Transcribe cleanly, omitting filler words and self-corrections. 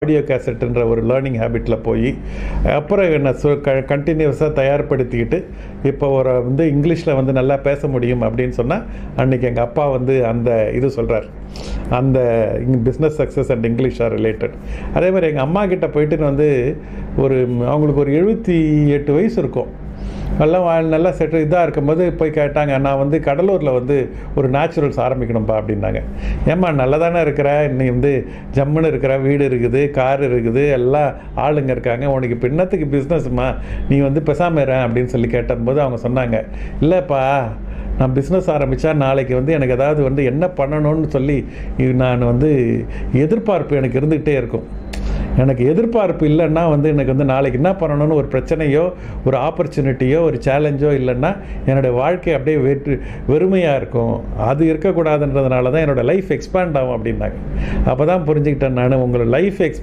Audio கேசட்டுன்ற ஒரு learning ஹேபிட்டில் போய் அப்புறம் என்ன கண்டினியூஸாக தயார்படுத்திக்கிட்டு இப்போ இங்கிலீஷில் நல்லா பேச முடியும் அப்படின்னு சொன்னால் அன்றைக்கி எங்கள் அப்பா அந்த இது சொல்கிறார், அந்த business success and English or related. அதே மாதிரி எங்கள் அம்மா கிட்ட போயிட்டு அவங்களுக்கு ஒரு 78 வயசு இருக்கும். நல்லா இதாக இருக்கும்போது போய் கேட்டாங்க, நான் கடலூரில் ஒரு நேச்சுரல்ஸ் ஆரம்பிக்கணும்ப்பா அப்படின்னாங்க. ஏம்மா நல்லா தானே இருக்கிற, நீ ஜம்முன்னு இருக்கிற, வீடு இருக்குது, கார் இருக்குது, எல்லாம் ஆளுங்க இருக்காங்க, உனக்கு இப்போ என்னத்துக்கு பிஸ்னஸ்மா, நீ பேசாமல் இரு அப்படின்னு சொல்லி கேட்டபோது அவங்க சொன்னாங்க, இல்லைப்பா நான் பிஸ்னஸ் ஆரம்பித்தா நாளைக்கு எனக்கு ஏதாவது என்ன பண்ணணும்னு சொல்லி நான் எதிர்பார்ப்பு எனக்கு இருந்துக்கிட்டே இருக்கும். எனக்கு எதிர்பார்ப்பு இல்லைன்னா எனக்கு நாளைக்கு என்ன பண்ணணும்னு ஒரு பிரச்சனையோ ஒரு ஆப்பர்ச்சுனிட்டியோ ஒரு சேலஞ்சோ இல்லைன்னா என்னுடைய வாழ்க்கை அப்படியே வெறுமையாக இருக்கும். அது இருக்கக்கூடாதுன்றதுனால தான் என்னோடய லைஃப் எக்ஸ்பேண்ட் ஆகும் அப்படின்னாங்க. அப்போ தான் புரிஞ்சுக்கிட்டேன் நான், உங்களோட லைஃப் எக்ஸ்பேண்ட்